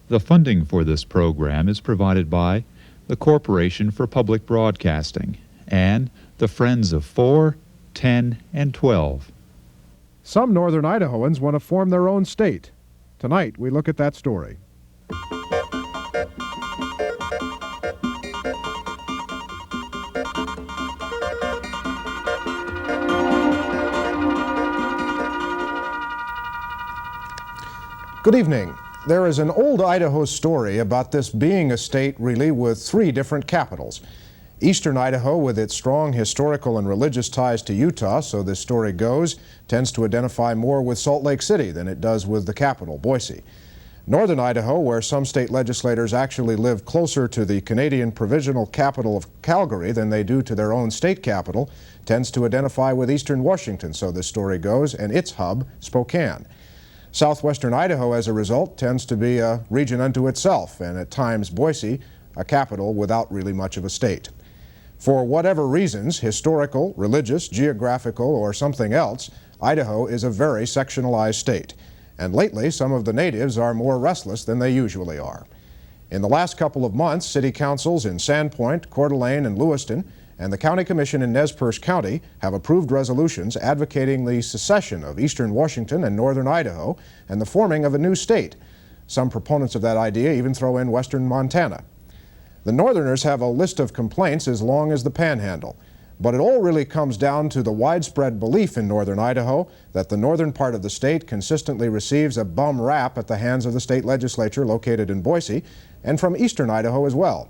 The funding for this program is provided by the Corporation for Public Broadcasting and the Friends of 4, 10, and 12. Some northern Idahoans want to form their own state. Tonight, we look at that story. Good evening. There is an old Idaho story about this being a state really with three different capitals. Eastern Idaho, with its strong historical and religious ties to Utah, so this story goes, tends to identify more with Salt Lake City than it does with the capital, Boise. Northern Idaho, where some state legislators actually live closer to the Canadian provisional capital of Calgary than they do to their own state capital, tends to identify with Eastern Washington, so this story goes, and its hub, Spokane. Southwestern Idaho, as a result, tends to be a region unto itself, and at times Boise, a capital without really much of a state. For whatever reasons, historical, religious, geographical, or something else, Idaho is a very sectionalized state. And lately, some of the natives are more restless than they usually are. In the last couple of months, city councils in Sandpoint, Coeur d'Alene, and Lewiston, and the County Commission in Nez Perce County have approved resolutions advocating the secession of Eastern Washington and Northern Idaho and the forming of a new state. Some proponents of that idea even throw in Western Montana. The Northerners have a list of complaints as long as the Panhandle, but it all really comes down to the widespread belief in Northern Idaho that the northern part of the state consistently receives a bum rap at the hands of the state legislature located in Boise, and from Eastern Idaho as well.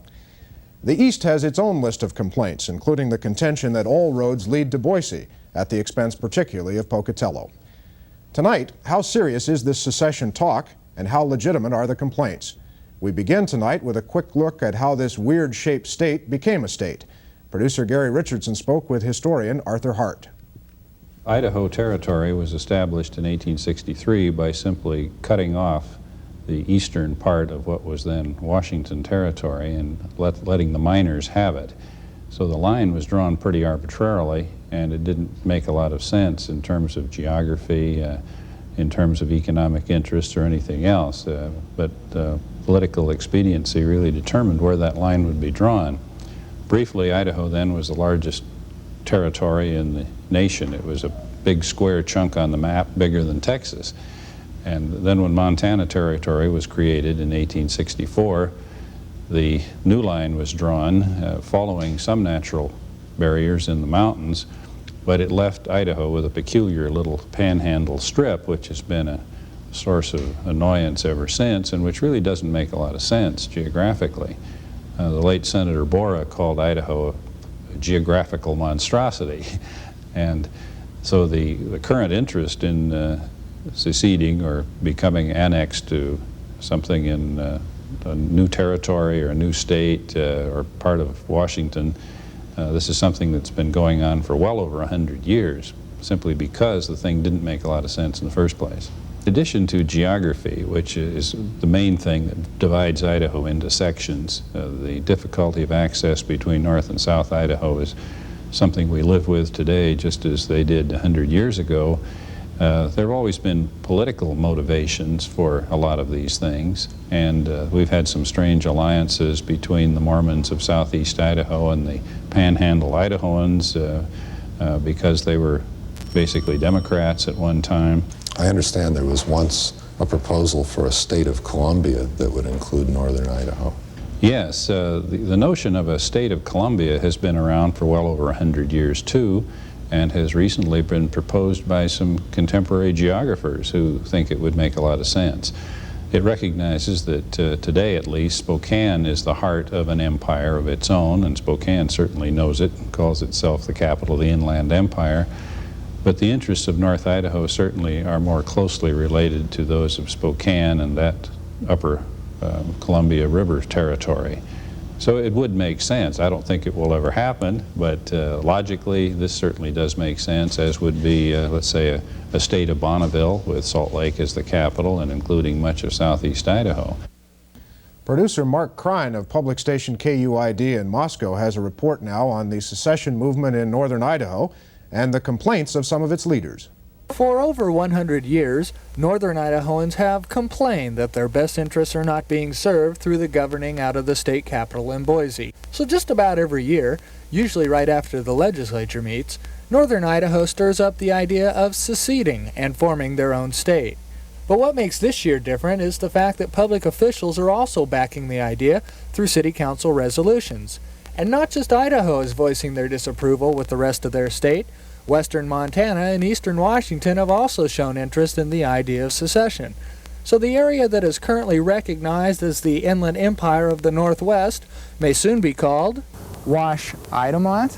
The East has its own list of complaints, including the contention that all roads lead to Boise, at the expense particularly of Pocatello. Tonight, how serious is this secession talk, and how legitimate are the complaints? We begin tonight with a quick look at how this weird-shaped state became a state. Producer Gary Richardson spoke with historian Arthur Hart. Idaho Territory was established in 1863 by simply cutting off the eastern part of what was then Washington Territory and letting the miners have it. So the line was drawn pretty arbitrarily, and it didn't make a lot of sense in terms of geography, in terms of economic interest or anything else. But political expediency really determined where that line would be drawn. Briefly, Idaho then was the largest territory in the nation. It was a big square chunk on the map, bigger than Texas. And then when Montana Territory was created in 1864, the new line was drawn following some natural barriers in the mountains, but it left Idaho with a peculiar little panhandle strip, which has been a source of annoyance ever since, and which really doesn't make a lot of sense geographically. The late Senator Borah called Idaho a geographical monstrosity. And so the current interest in seceding or becoming annexed to something in a new territory or a new state or part of Washington, this is something that's been going on for well over 100 years, simply because the thing didn't make a lot of sense in the first place. In addition to geography, which is the main thing that divides Idaho into sections, the difficulty of access between North and South Idaho is something we live with today just as they did 100 years ago. There have always been political motivations for a lot of these things, and we've had some strange alliances between the Mormons of southeast Idaho and the Panhandle Idahoans because they were basically Democrats at one time. I understand there was once a proposal for a state of Columbia that would include northern Idaho. Yes, the notion of a state of Columbia has been around for well over 100 years too, and has recently been proposed by some contemporary geographers who think it would make a lot of sense. It recognizes that today at least Spokane is the heart of an empire of its own, and Spokane certainly knows it and calls itself the capital of the Inland Empire. But the interests of North Idaho certainly are more closely related to those of Spokane and that upper Columbia River territory. So it would make sense. I don't think it will ever happen, but logically this certainly does make sense, as would be, let's say, a state of Bonneville with Salt Lake as the capital and including much of southeast Idaho. Producer Mark Krein of public station KUID in Moscow has a report now on the secession movement in northern Idaho and the complaints of some of its leaders. For over 100 years, northern Idahoans have complained that their best interests are not being served through the governing out of the state capital in Boise. So just about every year, usually right after the legislature meets, northern Idaho stirs up the idea of seceding and forming their own state. But what makes this year different is the fact that public officials are also backing the idea through city council resolutions. And not just Idaho is voicing their disapproval with the rest of their state. Western Montana and eastern Washington have also shown interest in the idea of secession. So the area that is currently recognized as the Inland Empire of the Northwest may soon be called Wash-Idaho.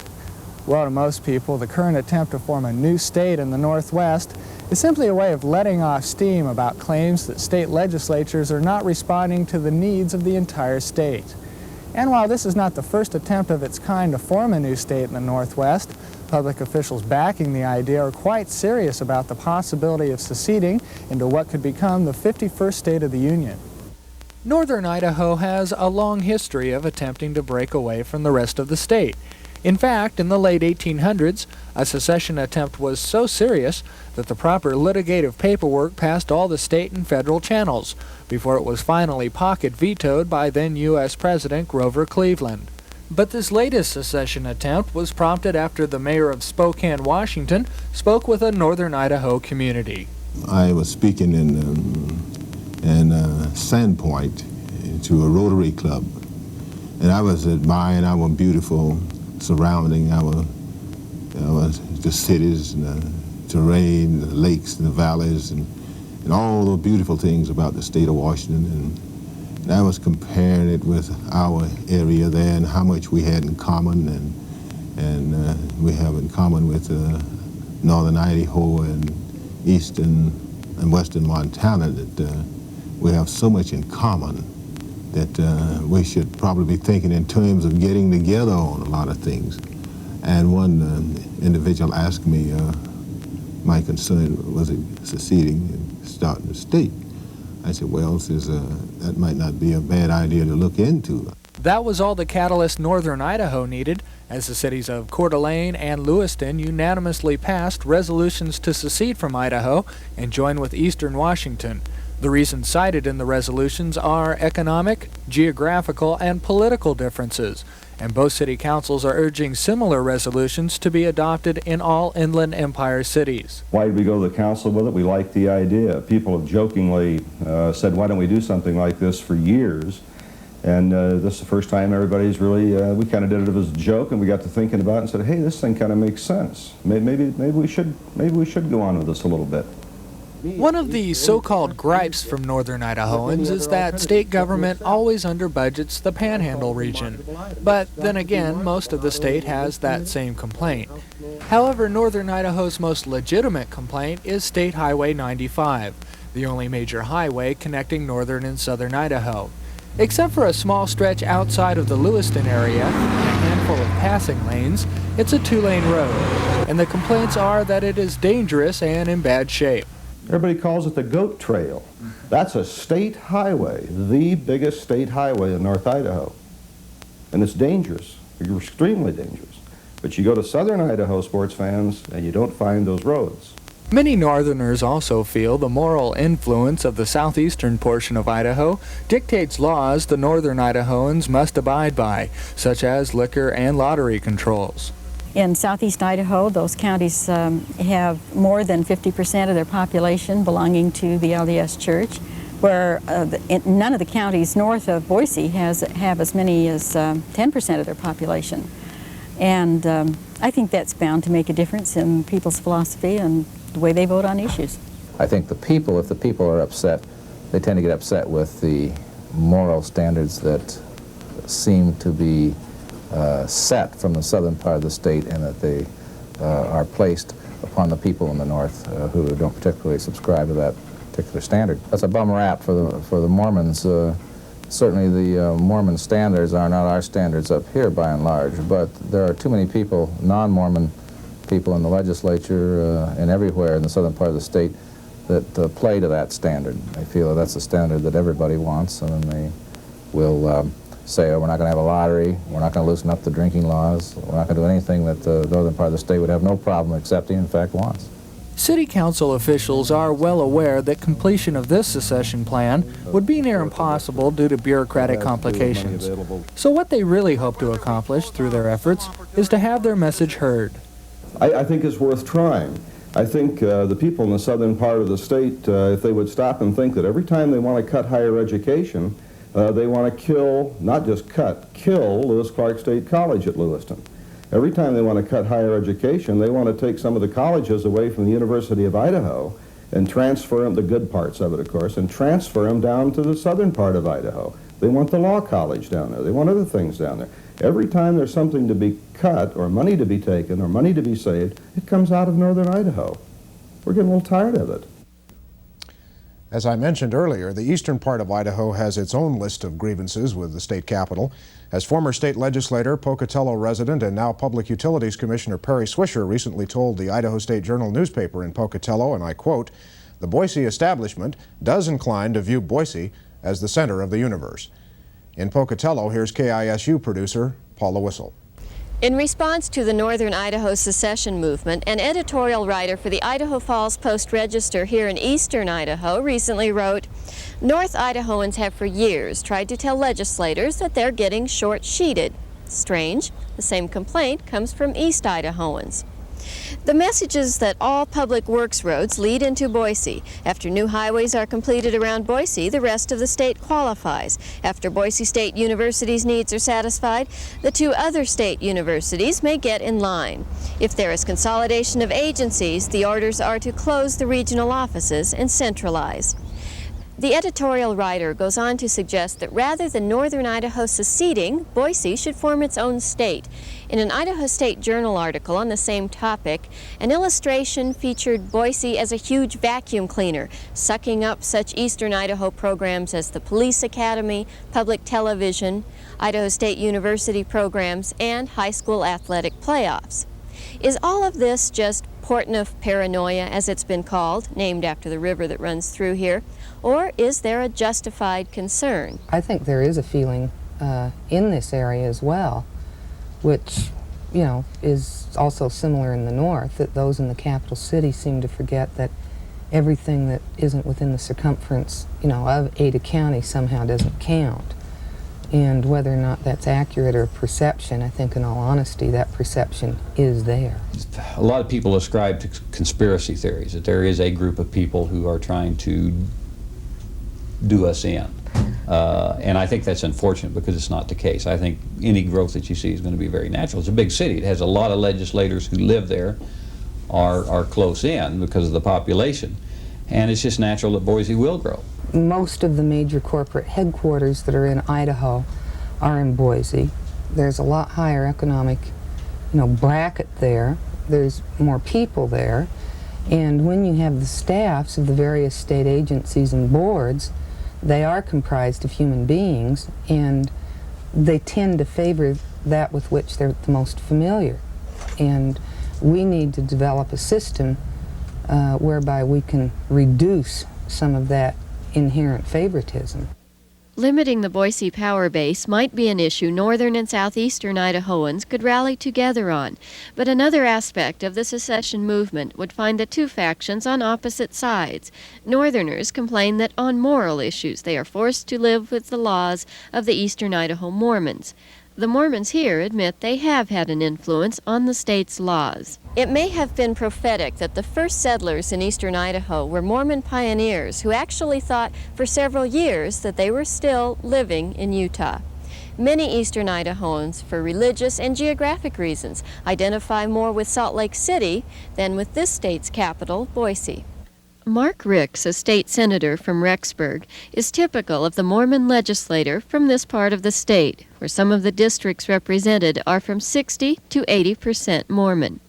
Well, to most people, the current attempt to form a new state in the Northwest is simply a way of letting off steam about claims that state legislatures are not responding to the needs of the entire state. And while this is not the first attempt of its kind to form a new state in the Northwest, public officials backing the idea are quite serious about the possibility of seceding into what could become the 51st state of the Union. Northern Idaho has a long history of attempting to break away from the rest of the state. In fact, in the late 1800s, a secession attempt was so serious that the proper litigative paperwork passed all the state and federal channels before it was finally pocket vetoed by then U.S. President Grover Cleveland. But this latest secession attempt was prompted after the mayor of Spokane, Washington, spoke with a northern Idaho community. I was speaking in Sandpoint to a Rotary Club, and I was admiring our beautiful surrounding, the cities and the terrain, the lakes and the valleys, and all the beautiful things about the state of Washington. And I was comparing it with our area there and how much we had in common, and we have in common with northern Idaho and eastern and western Montana, that we have so much in common that we should probably be thinking in terms of getting together on a lot of things. And one individual asked me, my concern, was it seceding and starting a state? I said, well, that might not be a bad idea to look into. That was all the catalyst northern Idaho needed, as the cities of Coeur d'Alene and Lewiston unanimously passed resolutions to secede from Idaho and join with eastern Washington. The reasons cited in the resolutions are economic, geographical, and political differences, and both city councils are urging similar resolutions to be adopted in all Inland Empire cities. Why did we go to the council with it? We liked the idea. People have jokingly said, why don't we do something like this for years? And this is the first time everybody's really, we kind of did it as a joke, and we got to thinking about it and said, hey, this thing kind of makes sense. Maybe we should go on with this a little bit. One of the so-called gripes from northern Idahoans is that state government always under-budgets the Panhandle region. But then again, most of the state has that same complaint. However, northern Idaho's most legitimate complaint is State Highway 95, the only major highway connecting northern and southern Idaho. Except for a small stretch outside of the Lewiston area and a handful of passing lanes, it's a two-lane road, and the complaints are that it is dangerous and in bad shape. Everybody calls it the Goat Trail. That's a state highway, the biggest state highway in North Idaho. And it's dangerous, extremely dangerous. But you go to southern Idaho, sports fans, and you don't find those roads. Many northerners also feel the moral influence of the southeastern portion of Idaho dictates laws the northern Idahoans must abide by, such as liquor and lottery controls. In southeast Idaho, those counties have more than 50% of their population belonging to the LDS Church, where none of the counties north of Boise have as many as 10% of their population. And I think that's bound to make a difference in people's philosophy and the way they vote on issues. I think the people, if the people are upset, they tend to get upset with the moral standards that seem to be set from the southern part of the state, and that they are placed upon the people in the north who don't particularly subscribe to that particular standard. That's a bum rap for the Mormons. Certainly the Mormon standards are not our standards up here by and large, but there are too many people, non-Mormon people in the legislature and everywhere in the southern part of the state that play to that standard. They feel that that's the standard that everybody wants, and then they will say, oh, we're not going to have a lottery, we're not going to loosen up the drinking laws, we're not going to do anything that the northern part of the state would have no problem accepting, in fact wants. City Council officials are well aware that completion of this secession plan would be near impossible due to bureaucratic complications. So what they really hope to accomplish through their efforts is to have their message heard. I think it's worth trying. I think the people in the southern part of the state, if they would stop and think that every time they want to cut higher education, they want to kill, not just kill Lewis Clark State College at Lewiston. Every time they want to cut higher education, they want to take some of the colleges away from the University of Idaho and transfer them, the good parts of it, of course, and transfer them down to the southern part of Idaho. They want the law college down there. They want other things down there. Every time there's something to be cut or money to be taken or money to be saved, it comes out of northern Idaho. We're getting a little tired of it. As I mentioned earlier, the eastern part of Idaho has its own list of grievances with the state capital. As former state legislator, Pocatello resident, and now Public Utilities Commissioner Perry Swisher recently told the Idaho State Journal newspaper in Pocatello, and I quote, "The Boise establishment does incline to view Boise as the center of the universe." In Pocatello, here's KISU producer Paula Whistle. In response to the Northern Idaho secession movement, an editorial writer for the Idaho Falls Post-Register here in eastern Idaho recently wrote, "North Idahoans have for years tried to tell legislators that they're getting short-sheeted. Strange, the same complaint comes from East Idahoans. The message is that all public works roads lead into Boise. After new highways are completed around Boise, the rest of the state qualifies. After Boise State University's needs are satisfied, the two other state universities may get in line. If there is consolidation of agencies, the orders are to close the regional offices and centralize." The editorial writer goes on to suggest that rather than northern Idaho seceding, Boise should form its own state. In an Idaho State Journal article on the same topic, an illustration featured Boise as a huge vacuum cleaner, sucking up such eastern Idaho programs as the Police Academy, public television, Idaho State University programs, and high school athletic playoffs. Is all of this just Portneuf paranoia, as it's been called, named after the river that runs through here, or is there a justified concern? I think there is a feeling in this area as well, which, you know, is also similar in the north, that those in the capital city seem to forget that everything that isn't within the circumference, you know, of Ada County somehow doesn't count. And whether or not that's accurate or perception, I think in all honesty, that perception is there. A lot of people ascribe to conspiracy theories, that there is a group of people who are trying to do us in. And I think that's unfortunate because it's not the case. I think any growth that you see is going to be very natural. It's a big city. It has a lot of legislators who live there, are close in because of the population. And it's just natural that Boise will grow. Most of the major corporate headquarters that are in Idaho are in Boise. There's a lot higher economic, you know, bracket there. There's more people there. And when you have the staffs of the various state agencies and boards, they are comprised of human beings, and they tend to favor that with which they're the most familiar. And we need to develop a system whereby we can reduce some of that inherent favoritism. Limiting the Boise power base might be an issue northern and southeastern Idahoans could rally together on, but another aspect of the secession movement would find the two factions on opposite sides. Northerners complain that on moral issues they are forced to live with the laws of the eastern Idaho Mormons. The Mormons here admit they have had an influence on the state's laws. It may have been prophetic that the first settlers in eastern Idaho were Mormon pioneers who actually thought for several years that they were still living in Utah. Many eastern Idahoans, for religious and geographic reasons, identify more with Salt Lake City than with this state's capital, Boise. Mark Ricks, a state senator from Rexburg, is typical of the Mormon legislator from this part of the state, where some of the districts represented are from 60 to 80% Mormon.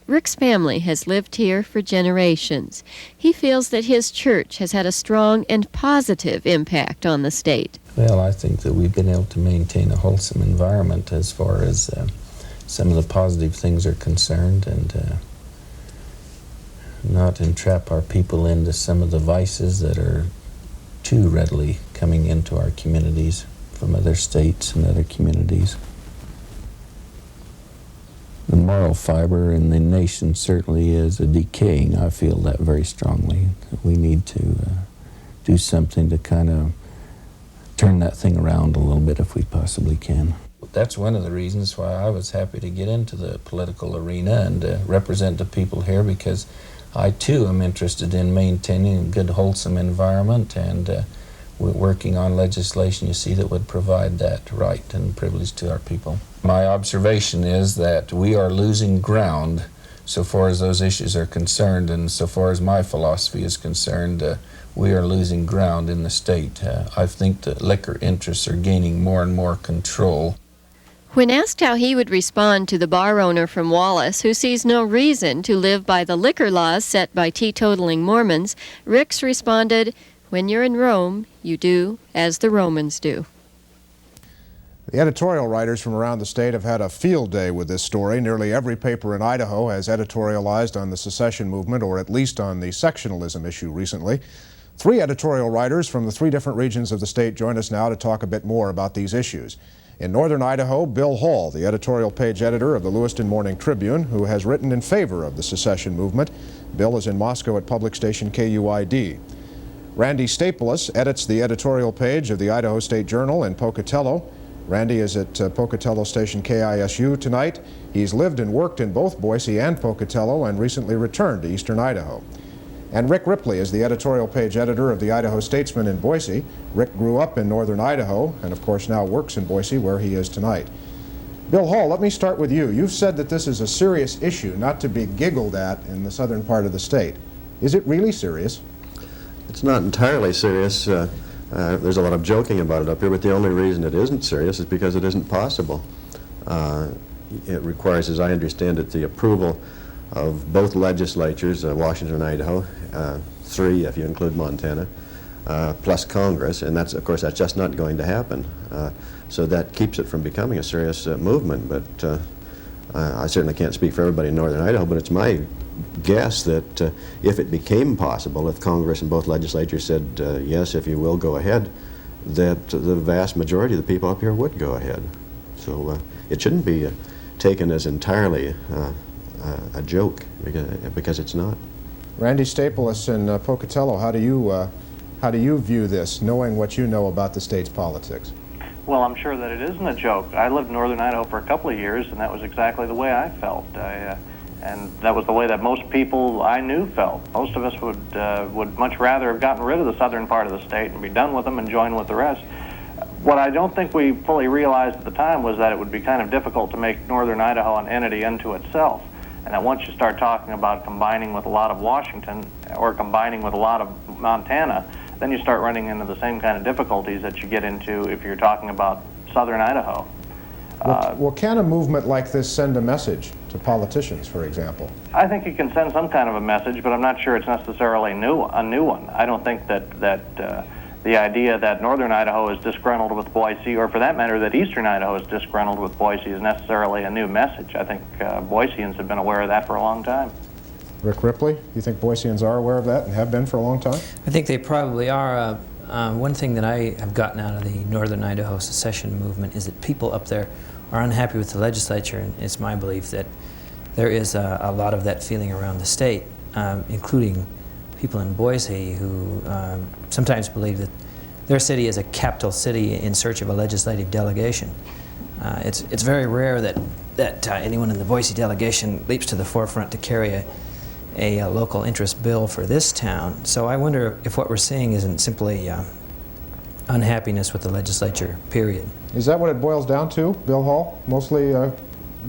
Rick's family has lived here for generations. He feels that his church has had a strong and positive impact on the state. Well, I think that we've been able to maintain a wholesome environment as far as some of the positive things are concerned, and not entrap our people into some of the vices that are too readily coming into our communities from other states and other communities. the moral fiber in the nation certainly is decaying. I feel that very strongly. We need to do something to kind of turn that thing around a little bit if we possibly can. That's one of the reasons why I was happy to get into the political arena and represent the people here, because I too am interested in maintaining a good, wholesome environment and we're working on legislation, you see, that would provide that right and privilege to our people. My observation is that we are losing ground so far as those issues are concerned, and so far as my philosophy is concerned, we are losing ground in the state. I think that liquor interests are gaining more and more control. When asked how he would respond to the bar owner from Wallace, who sees no reason to live by the liquor laws set by teetotaling Mormons, Ricks responded, "When you're in Rome, you do as the Romans do." The editorial writers from around the state have had a field day with this story. Nearly every paper in Idaho has editorialized on the secession movement, or at least on the sectionalism issue recently. 3 editorial writers from the 3 different regions of the state join us now to talk a bit more about these issues. In northern Idaho, Bill Hall, the editorial page editor of the Lewiston Morning Tribune, who has written in favor of the secession movement. Bill is in Moscow at public station KUID. Randy Staples edits the editorial page of the Idaho State Journal in Pocatello. Randy is at Pocatello station KISU tonight. He's lived and worked in both Boise and Pocatello and recently returned to eastern Idaho. And Rick Ripley is the editorial page editor of the Idaho Statesman in Boise. Rick grew up in northern Idaho and of course now works in Boise, where he is tonight. Bill Hall, let me start with you. You've said that this is a serious issue, not to be giggled at in the southern part of the state. Is it really serious? It's not entirely serious. There's a lot of joking about it up here, but the only reason it isn't serious is because it isn't possible. It requires, as I understand it, the approval of both legislatures, Washington and Idaho, 3 if you include Montana, plus Congress, and that's, of course, that's just not going to happen. So that keeps it from becoming a serious movement, but I certainly can't speak for everybody in northern Idaho, but it's my guess that if it became possible, if Congress and both legislatures said, yes, if you will, go ahead, that the vast majority of the people up here would go ahead. So it shouldn't be taken as entirely a joke, because it's not. Randy Staples in Pocatello, how do you view this, knowing what you know about the state's politics? Well, I'm sure that it isn't a joke. I lived in northern Idaho for a couple of years, and that was exactly the way I felt. And that was the way that most people I knew felt. Most of us would much rather have gotten rid of the southern part of the state and be done with them and join with the rest. What I don't think we fully realized at the time was that it would be kind of difficult to make northern Idaho an entity unto itself. And that once you start talking about combining with a lot of Washington or combining with a lot of Montana, then you start running into the same kind of difficulties that you get into if you're talking about southern Idaho. Well, can a movement like this send a message to politicians, for example? I think it can send some kind of a message, but I'm not sure it's necessarily a new one. I don't think that the idea that northern Idaho is disgruntled with Boise, or for that matter that eastern Idaho is disgruntled with Boise, is necessarily a new message. I think Boiseans have been aware of that for a long time. Rick Ripley, you think Boiseans are aware of that and have been for a long time? I think they probably are. One thing that I have gotten out of the northern Idaho secession movement is that people up there are unhappy with the legislature, and it's my belief that there is a lot of that feeling around the state, including people in Boise who sometimes believe that their city is a capital city in search of a legislative delegation. It's very rare that anyone in the Boise delegation leaps to the forefront to carry a local interest bill for this town. So I wonder if what we're seeing isn't simply unhappiness with the legislature, period. Is that what it boils down to, Bill Hall? Mostly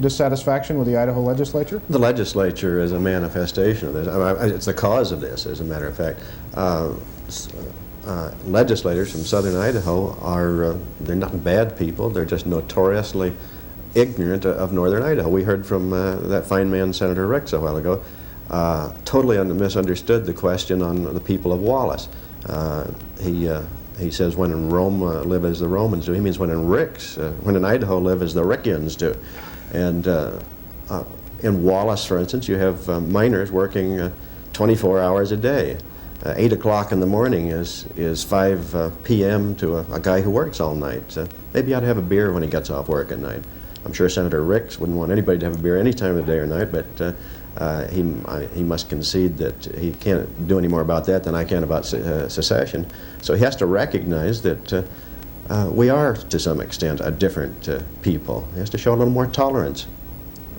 dissatisfaction with the Idaho legislature? The legislature is a manifestation of this. I mean, it's the cause of this, as a matter of fact. Legislators from southern Idaho are, they're not bad people, they're just notoriously ignorant of northern Idaho. We heard from that fine man, Senator Ricks, a while ago, totally misunderstood the question on the people of Wallace. He says when in Rome live as the Romans do. He means when in Idaho live as the Rickians do. And in Wallace, for instance, you have miners working 24 hours a day. 8 o'clock in the morning is 5 p.m. to a guy who works all night. Maybe he ought to have a beer when he gets off work at night. I'm sure Senator Ricks wouldn't want anybody to have a beer any time of the day or night, but he must concede that he can't do any more about that than I can about secession. So he has to recognize that we are, to some extent, a different people. He has to show a little more tolerance.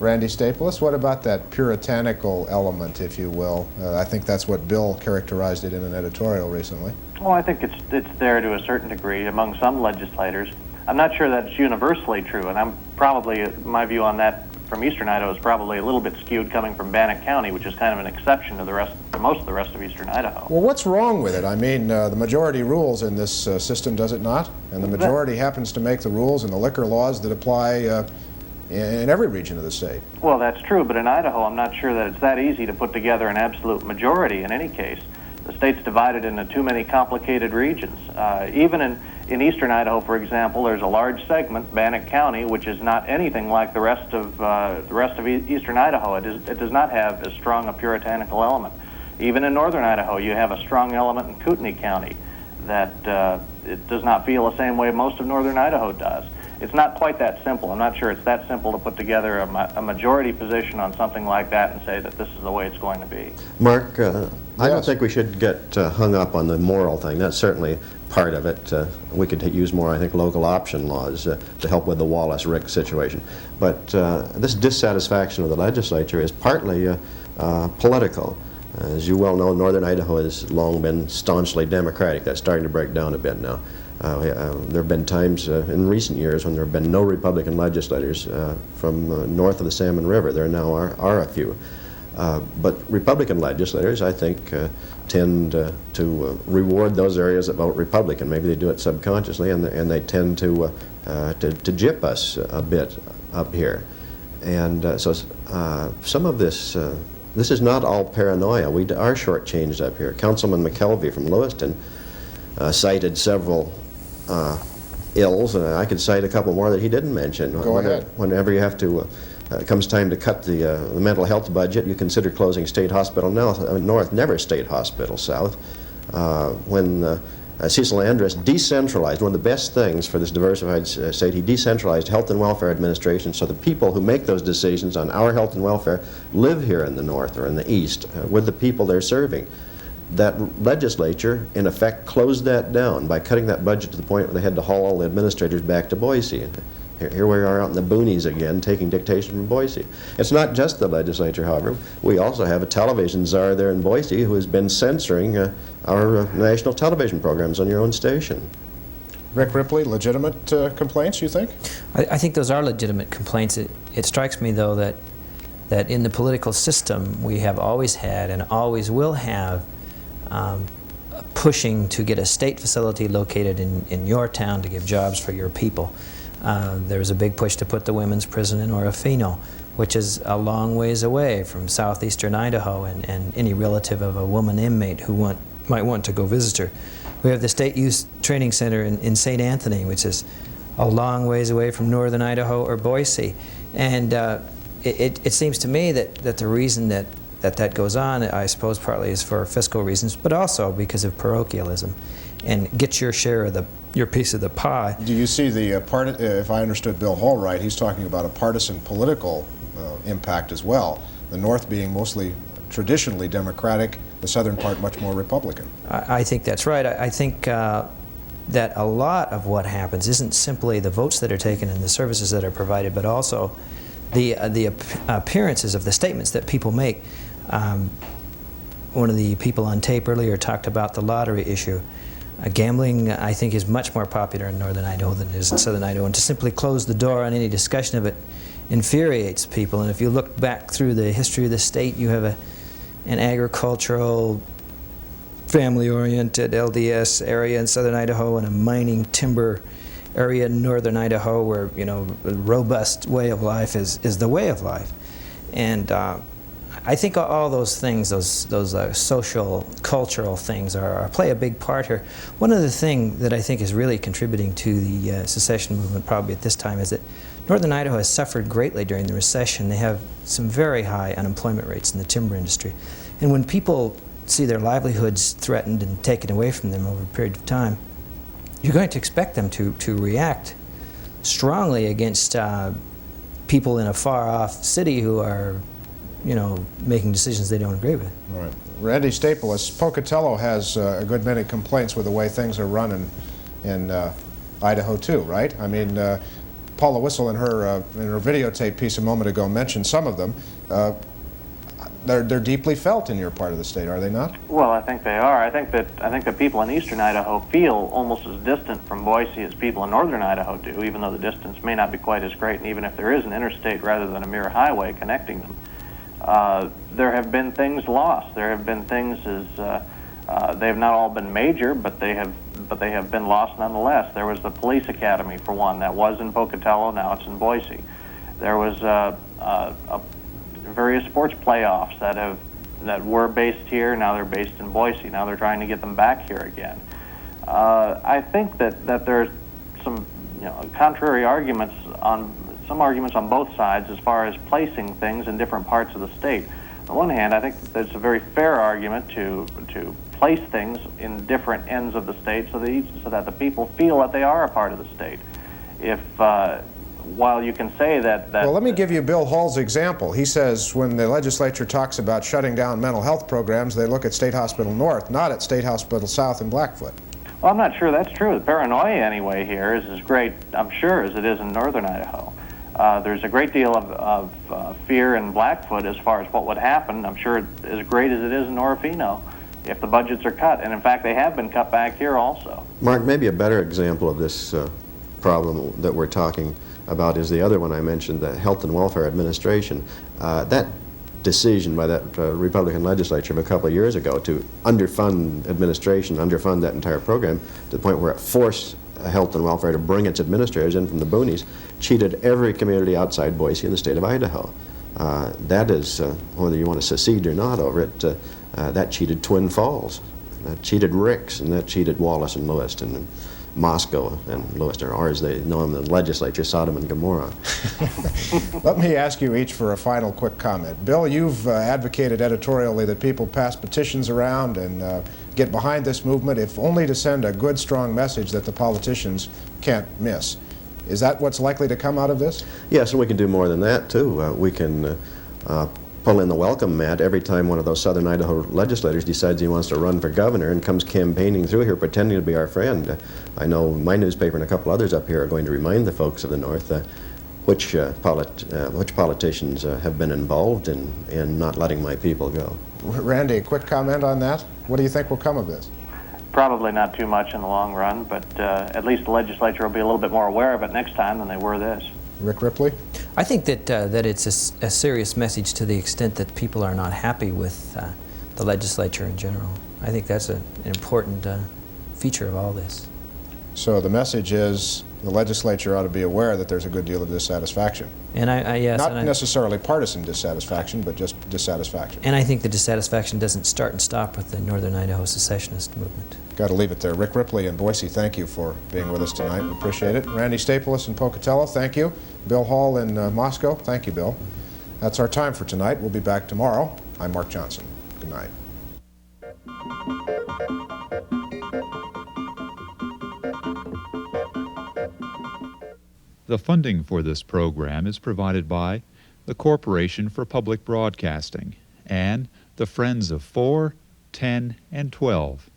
Randy Staples, what about that puritanical element, if you will? I think that's what Bill characterized it in an editorial recently. Well, I think it's there to a certain degree among some legislators. I'm not sure that's universally true, and I'm probably, my view on that from Eastern Idaho is probably a little bit skewed coming from Bannock County, which is kind of an exception to most of the rest of Eastern Idaho. Well, what's wrong with it? I mean, the majority rules in this system, does it not? And the majority happens to make the rules and the liquor laws that apply in every region of the state. Well, that's true, but in Idaho, I'm not sure that it's that easy to put together an absolute majority in any case. The state's divided into too many complicated regions. Even in Eastern Idaho, for example, there's a large segment, Bannock County, which is not anything like the rest of Eastern Idaho. It does not have as strong a puritanical element. Even in Northern Idaho, you have a strong element in Kootenai County that it does not feel the same way most of Northern Idaho does. It's not quite that simple. I'm not sure it's that simple to put together a majority position on something like that and say that this is the way it's going to be. Mark, I don't think we should get hung up on the moral thing. That's certainly part of it. We could use more, I think, local option laws to help with the Wallace-Ricks situation. But this dissatisfaction of the legislature is partly political. As you well know, Northern Idaho has long been staunchly Democratic. That's starting to break down a bit now. There have been times in recent years when there have been no Republican legislators from north of the Salmon River. There now are a few. But Republican legislators, I think, tend to reward those areas that vote Republican. Maybe they do it subconsciously, and they tend to gyp us a bit up here. And so some of this is not all paranoia. We are shortchanged up here. Councilman McKelvey from Lewiston cited several ills, and I could cite a couple more that he didn't mention. Go ahead. Whenever you have to, it comes time to cut the mental health budget, you consider closing State Hospital North, never State Hospital South. When Cecil Andrus decentralized, one of the best things for this diversified state, he decentralized health and welfare administration so the people who make those decisions on our health and welfare live here in the north or in the east with the people they're serving. That legislature, in effect, closed that down by cutting that budget to the point where they had to haul all the administrators back to Boise. And here we are out in the boonies again, taking dictation from Boise. It's not just the legislature, however. We also have a television czar there in Boise who has been censoring our national television programs on your own station. Rick Ripley, legitimate complaints, you think? I think those are legitimate complaints. It strikes me, though, that in the political system we have always had and always will have pushing to get a state facility located in your town to give jobs for your people. There was a big push to put the women's prison in Orofino, which is a long ways away from southeastern Idaho and any relative of a woman inmate who might want to go visit her. We have the State Youth Training Center in St. Anthony, which is a long ways away from northern Idaho or Boise. And it seems to me that the reason that goes on, I suppose partly is for fiscal reasons, but also because of parochialism. And get your share of your piece of the pie. Do you see the if I understood Bill Hall right, he's talking about a partisan political impact as well. The North being mostly traditionally Democratic, the southern part much more Republican. I think that's right. I think that a lot of what happens isn't simply the votes that are taken and the services that are provided, but also the appearances of the statements that people make. One of the people on tape earlier talked about the lottery issue. Gambling, I think, is much more popular in northern Idaho than it is in southern Idaho, and to simply close the door on any discussion of it infuriates people. And if you look back through the history of the state, you have an agricultural, family-oriented LDS area in southern Idaho and a mining timber area in northern Idaho where, you know, a robust way of life is the way of life. And I think all those things, those social, cultural things play a big part here. One other thing that I think is really contributing to the secession movement probably at this time is that northern Idaho has suffered greatly during the recession. They have some very high unemployment rates in the timber industry. And when people see their livelihoods threatened and taken away from them over a period of time, you're going to expect them to react strongly against people in a far-off city who are, you know, making decisions they don't agree with. All right. Randy Staples, Pocatello has a good many complaints with the way things are run in Idaho too, right? I mean, Paula Whistle in her videotape piece a moment ago mentioned some of them. They're deeply felt in your part of the state, are they not? Well, I think they are. I think that people in eastern Idaho feel almost as distant from Boise as people in northern Idaho do, even though the distance may not be quite as great, and even if there is an interstate rather than a mere highway connecting them. There have been things lost. There have been things they have not all been major, but they have been lost nonetheless. There was the police academy, for one, that was in Pocatello. Now it's in Boise. There was various sports playoffs that were based here. Now they're based in Boise. Now they're trying to get them back here again. I think that there's some contrary arguments on both sides as far as placing things in different parts of the state. On the one hand, I think there's a very fair argument to place things in different ends of the state so that the people feel that they are a part of the state. While you can say that... Well, let me give you Bill Hall's example. He says when the legislature talks about shutting down mental health programs, they look at State Hospital North, not at State Hospital South in Blackfoot. Well, I'm not sure that's true. The paranoia, anyway, here is as great, I'm sure, as it is in northern Idaho. There's a great deal of fear in Blackfoot as far as what would happen. I'm sure as great as it is in Orofino if the budgets are cut. And, in fact, they have been cut back here also. Mark, maybe a better example of this problem that we're talking about is the other one I mentioned, the Health and Welfare Administration. That decision by that Republican legislature of a couple of years ago to underfund administration, underfund that entire program to the point where it forced Health and Welfare to bring its administrators in from the boonies, cheated every community outside Boise in the state of Idaho. That is, whether you want to secede or not over it, that cheated Twin Falls, that cheated Ricks, and that cheated Wallace and Lewiston, and Moscow and Lewiston, or as they know in the legislature, Sodom and Gomorrah. Let me ask you each for a final quick comment. Bill, you've advocated editorially that people pass petitions around and get behind this movement, if only to send a good, strong message that the politicians can't miss. Is that what's likely to come out of this? Yes, and we can do more than that, too. We can pull in the welcome mat every time one of those southern Idaho legislators decides he wants to run for governor and comes campaigning through here pretending to be our friend. I know my newspaper and a couple others up here are going to remind the folks of the North which politicians have been involved in not letting my people go. Randy, a quick comment on that? What do you think will come of this? Probably not too much in the long run, but at least the legislature will be a little bit more aware of it next time than they were this. Rick Ripley? I think that it's a serious message to the extent that people are not happy with the legislature in general. I think that's an important feature of all this. So the message is the legislature ought to be aware that there's a good deal of dissatisfaction. And yes, not necessarily partisan dissatisfaction, but just dissatisfaction. And I think the dissatisfaction doesn't start and stop with the Northern Idaho secessionist movement. Got to leave it there. Rick Ripley in Boise, thank you for being with us tonight. We appreciate it. Randy Staples in Pocatello, thank you. Bill Hall in Moscow, thank you, Bill. That's our time for tonight. We'll be back tomorrow. I'm Mark Johnson. Good night. The funding for this program is provided by the Corporation for Public Broadcasting and the Friends of 4, 10, and 12.